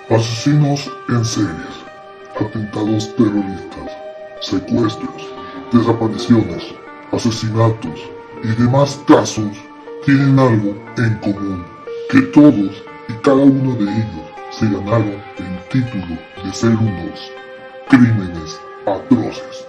Asesinos en series, atentados terroristas, secuestros, desapariciones, asesinatos y demás casos tienen algo en común, que todos y cada uno de ellos se ganaron el título de ser unos crímenes atroces.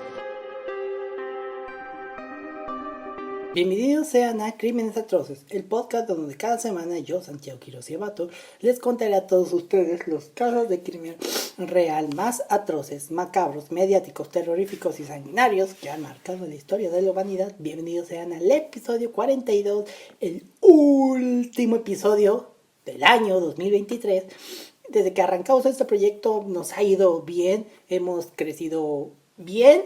Bienvenidos sean a Crímenes Atroces, el podcast donde cada semana yo, Santiago Quiroz y Abato, les contaré a todos ustedes los casos de crimen real más atroces, macabros, mediáticos, terroríficos y sanguinarios que han marcado la historia de la humanidad. Bienvenidos sean al episodio 42, el último episodio del año 2023. Desde que arrancamos este proyecto nos ha ido bien, hemos crecido bien.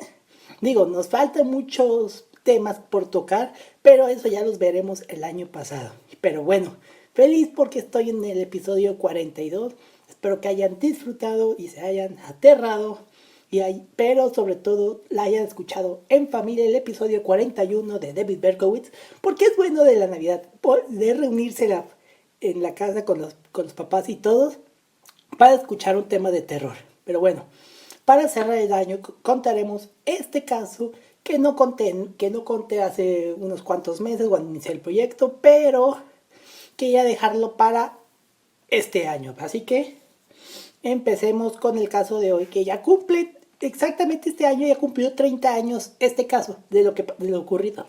Nos faltan muchos temas por tocar, pero eso ya los veremos el año pasado. Pero bueno, feliz porque estoy en el episodio 42. Espero que hayan disfrutado y se hayan aterrado, pero sobre todo la hayan escuchado en familia, el episodio 41 de David Berkowitz, porque es bueno de la Navidad, de reunirse en la casa con los papás y todos para escuchar un tema de terror. Pero bueno, para cerrar el año contaremos este caso que no conté hace unos cuantos meses cuando inicié el proyecto, pero quería dejarlo para este año. Así que empecemos con el caso de hoy, que ya cumple exactamente este año, ya cumplió 30 años este caso de lo ocurrido.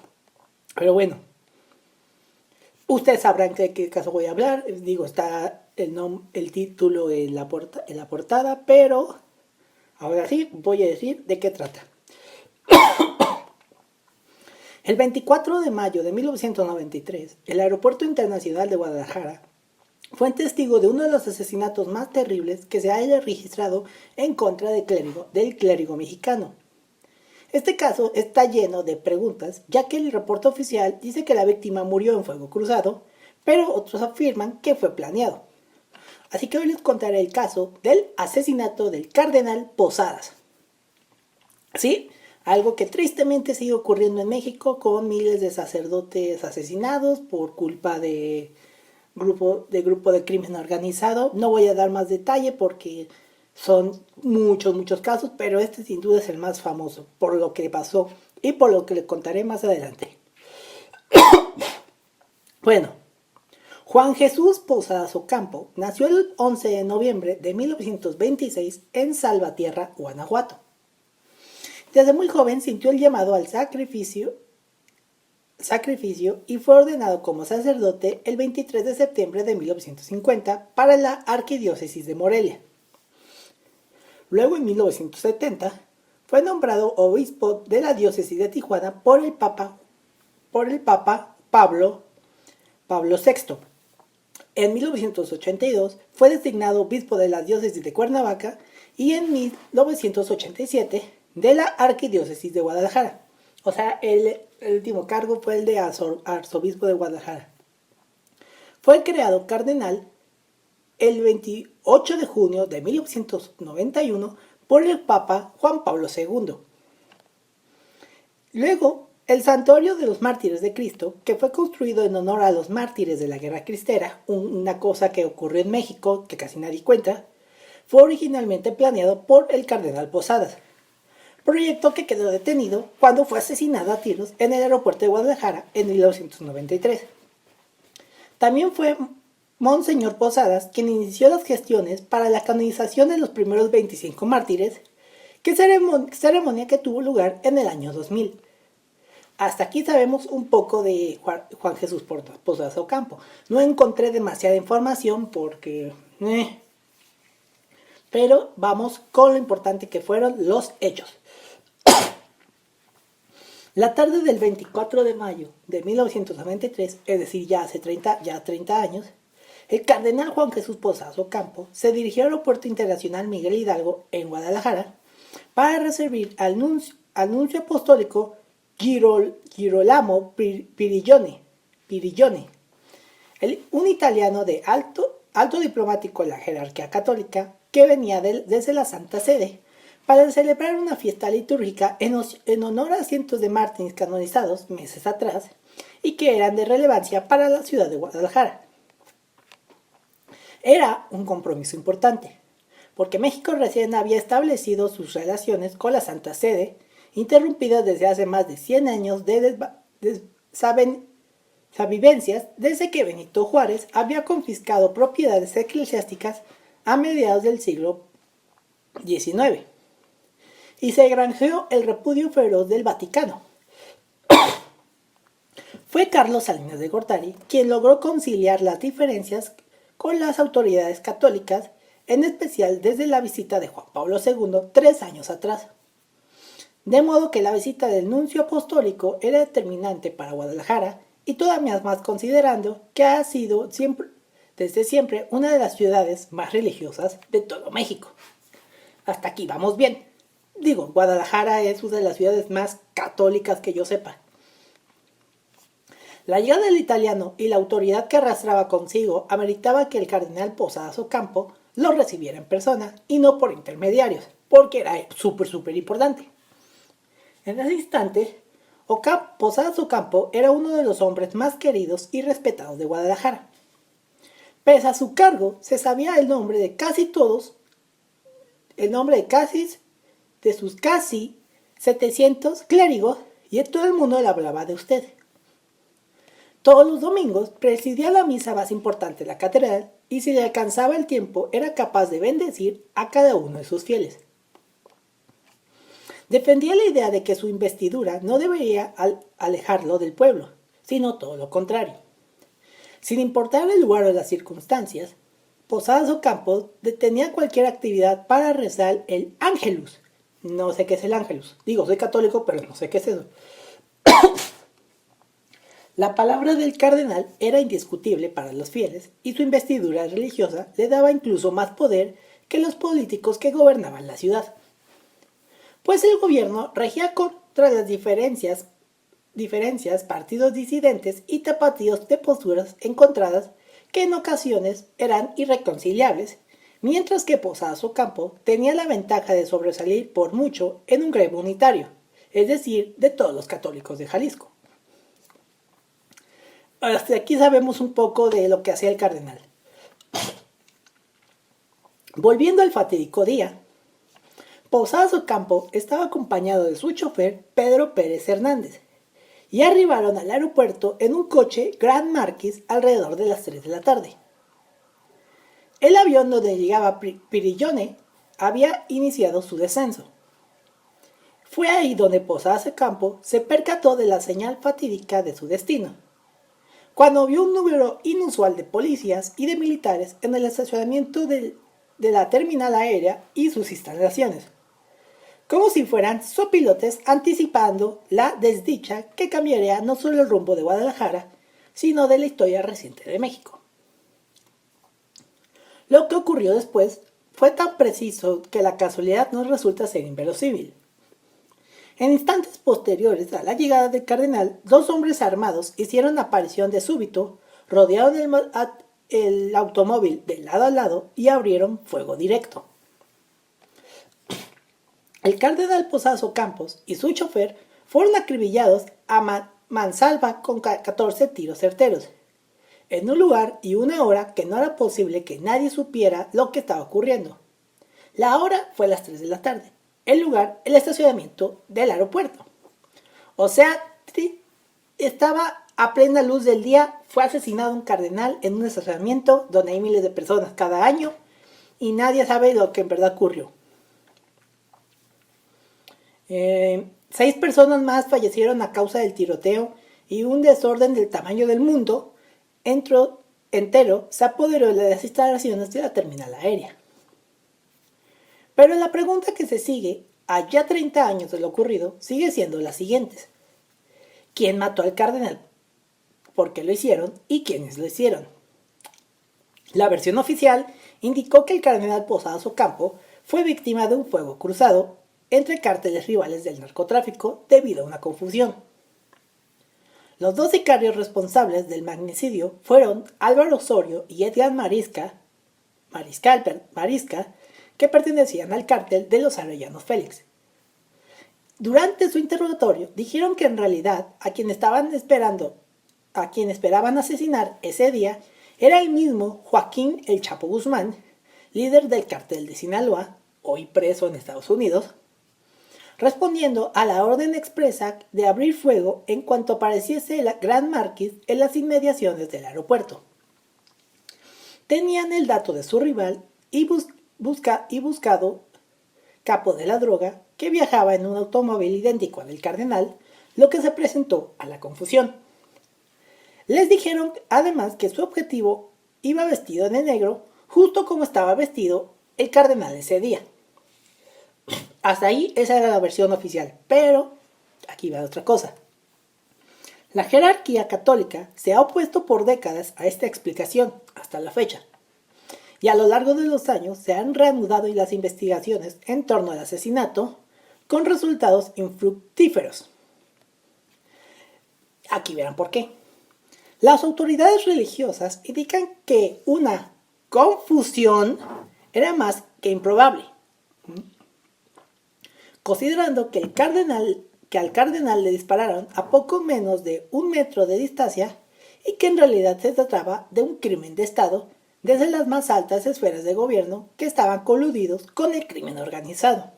Pero bueno, ustedes sabrán de qué caso voy a hablar. Está el título en la portada, pero ahora sí voy a decir de qué trata. El 24 de mayo de 1993, el Aeropuerto Internacional de Guadalajara fue testigo de uno de los asesinatos más terribles que se haya registrado en contra del clérigo mexicano. Este caso está lleno de preguntas, ya que el reporte oficial dice que la víctima murió en fuego cruzado, pero otros afirman que fue planeado. Así que hoy les contaré el caso del asesinato del cardenal Posadas. ¿Sí? Algo que tristemente sigue ocurriendo en México, con miles de sacerdotes asesinados por culpa de grupo de crimen organizado. No voy a dar más detalle porque son muchos casos, pero este sin duda es el más famoso por lo que pasó y por lo que le contaré más adelante. Bueno, Juan Jesús Posadas Ocampo nació el 11 de noviembre de 1926 en Salvatierra, Guanajuato. Desde muy joven sintió el llamado al sacrificio y fue ordenado como sacerdote el 23 de septiembre de 1950 para la arquidiócesis de Morelia. Luego, en 1970, fue nombrado obispo de la diócesis de Tijuana por el Papa Pablo VI. En 1982 fue designado obispo de la diócesis de Cuernavaca y en 1987 de la arquidiócesis de Guadalajara. O sea, el último cargo fue el de arzobispo de Guadalajara. Fue creado cardenal el 28 de junio de 1991 por el Papa Juan Pablo II. Luego, el Santuario de los Mártires de Cristo, que fue construido en honor a los mártires de la Guerra Cristera, una cosa que ocurrió en México que casi nadie cuenta, fue originalmente planeado por el cardenal Posadas. Proyecto que quedó detenido cuando fue asesinado a tiros en el aeropuerto de Guadalajara en 1993. También fue Monseñor Posadas quien inició las gestiones para la canonización de los primeros 25 mártires, ceremonia que tuvo lugar en el año 2000. Hasta aquí sabemos un poco de Juan Jesús Posadas Ocampo. No encontré demasiada información porque... Pero vamos con lo importante que fueron los hechos. La tarde del 24 de mayo de 1993, es decir, ya hace 30 años, el cardenal Juan Jesús Posadas Ocampo se dirigió al Aeropuerto Internacional Miguel Hidalgo en Guadalajara para recibir al nuncio apostólico Girolamo Pirillone, un italiano de alto diplomático en la jerarquía católica que venía desde la Santa Sede para celebrar una fiesta litúrgica en honor a cientos de mártires canonizados meses atrás y que eran de relevancia para la ciudad de Guadalajara. Era un compromiso importante, porque México recién había establecido sus relaciones con la Santa Sede, interrumpidas desde hace más de 100 años de desavenencias desde que Benito Juárez había confiscado propiedades eclesiásticas a mediados del siglo XIX y se granjeó el repudio feroz del Vaticano. Fue Carlos Salinas de Gortari quien logró conciliar las diferencias con las autoridades católicas, en especial desde la visita de Juan Pablo II 3 años atrás. De modo que la visita del nuncio apostólico era determinante para Guadalajara y todavía más considerando que ha sido desde siempre una de las ciudades más religiosas de todo México. Hasta aquí vamos bien. Digo, Guadalajara es una de las ciudades más católicas que yo sepa. La llegada del italiano y la autoridad que arrastraba consigo ameritaba que el cardenal Posadas Ocampo lo recibiera en persona y no por intermediarios, porque era súper importante. En ese instante, Posadas Ocampo era uno de los hombres más queridos y respetados de Guadalajara. Pese a su cargo, se sabía el nombre de casi todos, de sus casi 700 clérigos, y todo el mundo le hablaba de usted. Todos los domingos presidía la misa más importante de la catedral y si le alcanzaba el tiempo era capaz de bendecir a cada uno de sus fieles. Defendía la idea de que su investidura no debería alejarlo del pueblo, sino todo lo contrario. Sin importar el lugar o las circunstancias, Posadas Ocampo detenía cualquier actividad para rezar el Ángelus. No sé qué es el Ángelus. Digo, soy católico, pero no sé qué es eso. La palabra del cardenal era indiscutible para los fieles y su investidura religiosa le daba incluso más poder que los políticos que gobernaban la ciudad. Pues el gobierno regía contra las diferencias, partidos disidentes y tapatíos de posturas encontradas que en ocasiones eran irreconciliables, mientras que Posadas Ocampo tenía la ventaja de sobresalir por mucho en un gremio unitario, es decir, de todos los católicos de Jalisco. Hasta aquí sabemos un poco de lo que hacía el cardenal. Volviendo al fatídico día, Posadas Ocampo estaba acompañado de su chofer Pedro Pérez Hernández y arribaron al aeropuerto en un coche Grand Marquis alrededor de las 3 de la tarde. El avión donde llegaba Pirillone había iniciado su descenso. Fue ahí donde Posadas Ocampo se percató de la señal fatídica de su destino, cuando vio un número inusual de policías y de militares en el estacionamiento de la terminal aérea y sus instalaciones, como si fueran sopilotes anticipando la desdicha que cambiaría no solo el rumbo de Guadalajara, sino de la historia reciente de México. Lo que ocurrió después fue tan preciso que la casualidad no resulta ser inverosímil. En instantes posteriores a la llegada del cardenal, 2 hombres armados hicieron aparición de súbito, rodearon el automóvil de lado a lado y abrieron fuego directo. El cardenal Posadas Ocampo y su chofer fueron acribillados a mansalva con 14 tiros certeros, en un lugar y una hora que no era posible que nadie supiera lo que estaba ocurriendo. La hora fue las 3 de la tarde. El lugar, el estacionamiento del aeropuerto. O sea, estaba a plena luz del día, fue asesinado un cardenal en un estacionamiento donde hay miles de personas cada año y nadie sabe lo que en verdad ocurrió. 6 personas más fallecieron a causa del tiroteo y un desorden del tamaño del mundo entero se apoderó de las instalaciones de la terminal aérea. Pero la pregunta que se sigue, a ya 30 años de lo ocurrido, sigue siendo la siguiente. ¿Quién mató al cardenal? ¿Por qué lo hicieron? ¿Y quiénes lo hicieron? La versión oficial indicó que el cardenal Posadas Ocampo fue víctima de un fuego cruzado entre cárteles rivales del narcotráfico debido a una confusión. Los 2 sicarios responsables del magnicidio fueron Álvaro Osorio y Edgar Marisca, que pertenecían al cártel de los Arellanos Félix. Durante su interrogatorio dijeron que en realidad a quien esperaban asesinar ese día era el mismo Joaquín El Chapo Guzmán, líder del cartel de Sinaloa, hoy preso en Estados Unidos, respondiendo a la orden expresa de abrir fuego en cuanto apareciese el Gran Marquis en las inmediaciones del aeropuerto. Tenían el dato de su rival y buscado capo de la droga que viajaba en un automóvil idéntico al del cardenal, lo que se presentó a la confusión. Les dijeron además que su objetivo iba vestido de negro, justo como estaba vestido el cardenal ese día. Hasta ahí esa era la versión oficial, pero aquí va otra cosa. La jerarquía católica se ha opuesto por décadas a esta explicación, hasta la fecha. Y a lo largo de los años se han reanudado las investigaciones en torno al asesinato, con resultados infructíferos. Aquí verán por qué. Las autoridades religiosas indican que una confusión era más que improbable, considerando que al cardenal le dispararon a poco menos de 1 metro de distancia y que en realidad se trataba de un crimen de Estado desde las más altas esferas de gobierno que estaban coludidos con el crimen organizado.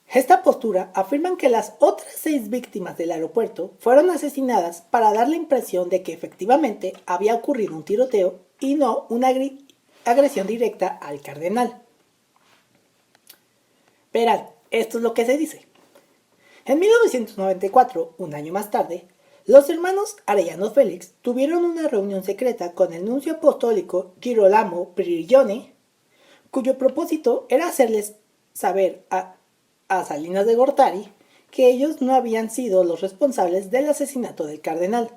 Esta postura afirman que las otras 6 víctimas del aeropuerto fueron asesinadas para dar la impresión de que efectivamente había ocurrido un tiroteo y no una agresión directa al cardenal. Verán, esto es lo que se dice. En 1994, un año más tarde, los hermanos Arellano Félix tuvieron una reunión secreta con el nuncio apostólico Girolamo Prigioni, cuyo propósito era hacerles saber a Salinas de Gortari que ellos no habían sido los responsables del asesinato del cardenal.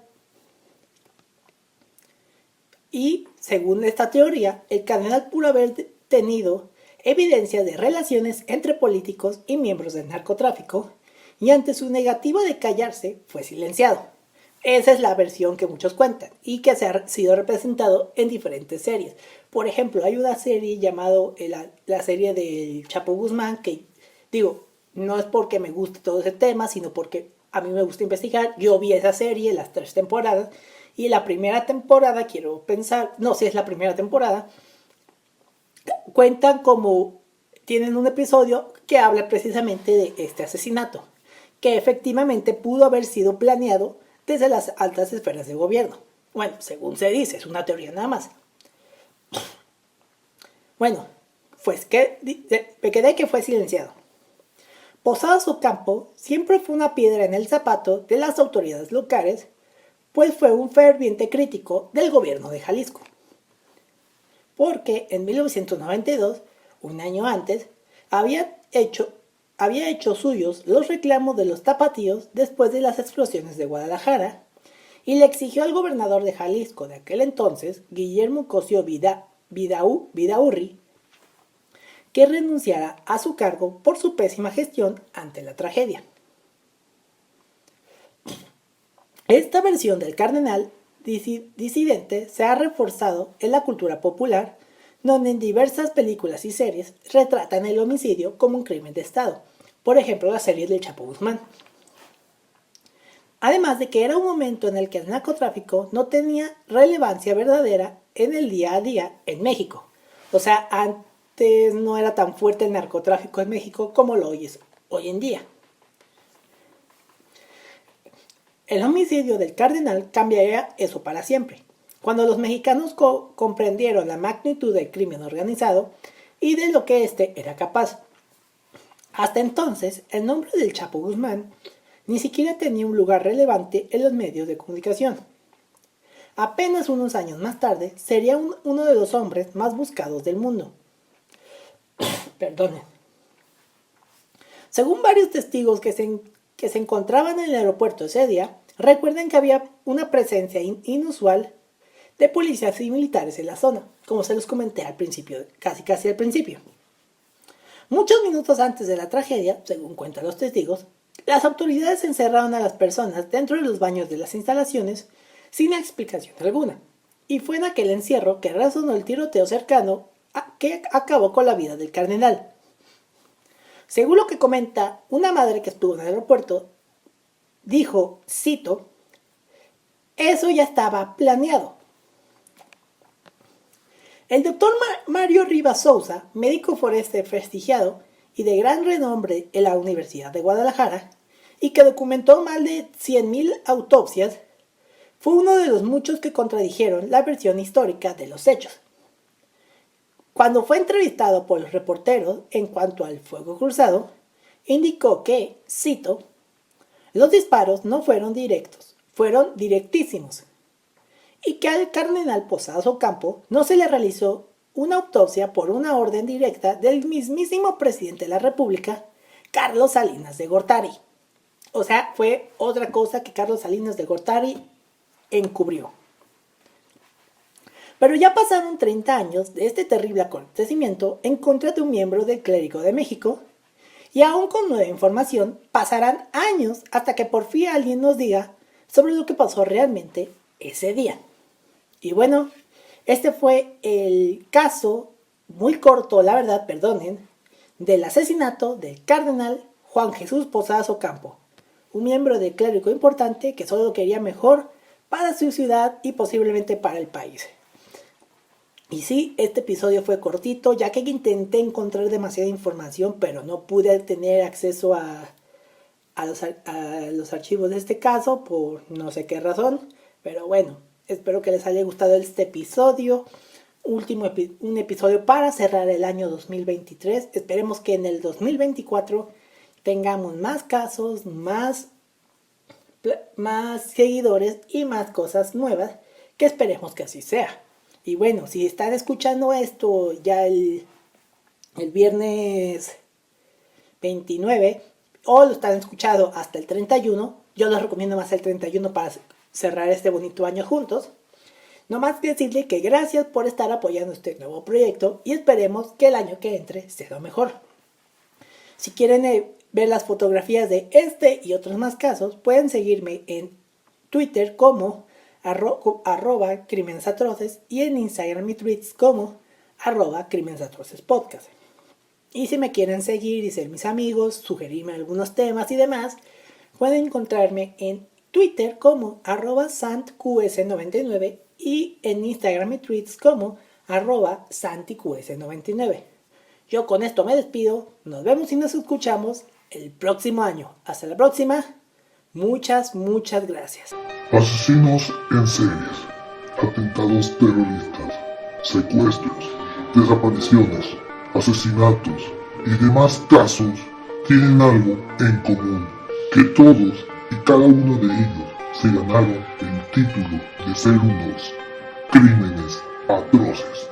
Y, según esta teoría, el cardenal pudo haber tenido evidencia de relaciones entre políticos y miembros del narcotráfico, y ante su negativa de callarse, fue silenciado. Esa es la versión que muchos cuentan y que se ha sido representado en diferentes series. Por ejemplo, hay una serie llamada la serie del Chapo Guzmán, que digo, no es porque me guste todo ese tema, sino porque a mí me gusta investigar. Yo vi esa serie, las 3 temporadas, y la primera temporada, quiero pensar, no sé si es la primera temporada, cuentan como, tienen un episodio que habla precisamente de este asesinato, que efectivamente pudo haber sido planeado desde las altas esferas de gobierno. Bueno, según se dice, es una teoría nada más. Bueno, pues me quedé que fue silenciado. Posadas Ocampo siempre fue una piedra en el zapato de las autoridades locales, pues fue un ferviente crítico del gobierno de Jalisco. Porque en 1992, un año antes, había hecho suyos los reclamos de los tapatíos después de las explosiones de Guadalajara y le exigió al gobernador de Jalisco de aquel entonces, Guillermo Cosío Vidaurri, que renunciara a su cargo por su pésima gestión ante la tragedia. Esta versión del cardenal disidente se ha reforzado en la cultura popular, donde en diversas películas y series retratan el homicidio como un crimen de Estado, por ejemplo la serie del Chapo Guzmán. Además de que era un momento en el que el narcotráfico no tenía relevancia verdadera en el día a día en México. O sea, antes no era tan fuerte el narcotráfico en México como lo es hoy en día. El homicidio del cardenal cambiaría eso para siempre, cuando los mexicanos comprendieron la magnitud del crimen organizado y de lo que éste era capaz. Hasta entonces, el nombre del Chapo Guzmán ni siquiera tenía un lugar relevante en los medios de comunicación. Apenas unos años más tarde, sería uno de los hombres más buscados del mundo. Perdonen. Según varios testigos que se encontraban en el aeropuerto ese día, recuerden que había una presencia inusual de policías y militares en la zona, como se los comenté al principio, casi al principio. Muchos minutos antes de la tragedia, según cuentan los testigos, las autoridades encerraron a las personas dentro de los baños de las instalaciones sin explicación alguna, y fue en aquel encierro que resonó el tiroteo cercano que acabó con la vida del cardenal. Según lo que comenta una madre que estuvo en el aeropuerto, dijo, cito, "Eso ya estaba planeado". El doctor Mario Rivas Sousa, médico forense prestigiado y de gran renombre en la Universidad de Guadalajara, y que documentó más de 100.000 autopsias, fue uno de los muchos que contradijeron la versión histórica de los hechos. Cuando fue entrevistado por los reporteros en cuanto al fuego cruzado, indicó que, cito, los disparos no fueron directos, fueron directísimos, y que al cardenal Posadas Ocampo no se le realizó una autopsia por una orden directa del mismísimo presidente de la República, Carlos Salinas de Gortari. O sea, fue otra cosa que Carlos Salinas de Gortari encubrió. Pero ya pasaron 30 años de este terrible acontecimiento en contra de un miembro del Clérigo de México, y aún con nueva información, pasarán años hasta que por fin alguien nos diga sobre lo que pasó realmente ese día. Y bueno, este fue el caso, muy corto, la verdad, perdonen, del asesinato del cardenal Juan Jesús Posadas Ocampo, un miembro del clérigo importante que solo quería mejor para su ciudad y posiblemente para el país. Y sí, este episodio fue cortito, ya que intenté encontrar demasiada información, pero no pude tener acceso a los archivos de este caso por no sé qué razón. Pero bueno, espero que les haya gustado este episodio, un episodio para cerrar el año 2023. Esperemos que en el 2024 tengamos más casos, más seguidores y más cosas nuevas, que esperemos que así sea. Y bueno, si están escuchando esto ya el viernes 29 o lo están escuchando hasta el 31, yo les recomiendo más el 31 para cerrar este bonito año juntos. No más que decirle que gracias por estar apoyando este nuevo proyecto y esperemos que el año que entre sea mejor. Si quieren ver las fotografías de este y otros más casos, pueden seguirme en Twitter como arroba Crímenes Atroces y en Instagram y tweets como arroba Crímenes Atroces Podcast. Y si me quieren seguir y ser mis amigos, sugerirme algunos temas y demás, pueden encontrarme en Twitter como arroba santqs99 y en Instagram y tweets como arroba santiqs99. Yo con esto me despido, nos vemos y nos escuchamos el próximo año. Hasta la próxima, muchas gracias. Asesinos en series, atentados terroristas, secuestros, desapariciones, asesinatos y demás casos tienen algo en común, que todos y cada uno de ellos se ganaron el título de ser unos crímenes atroces.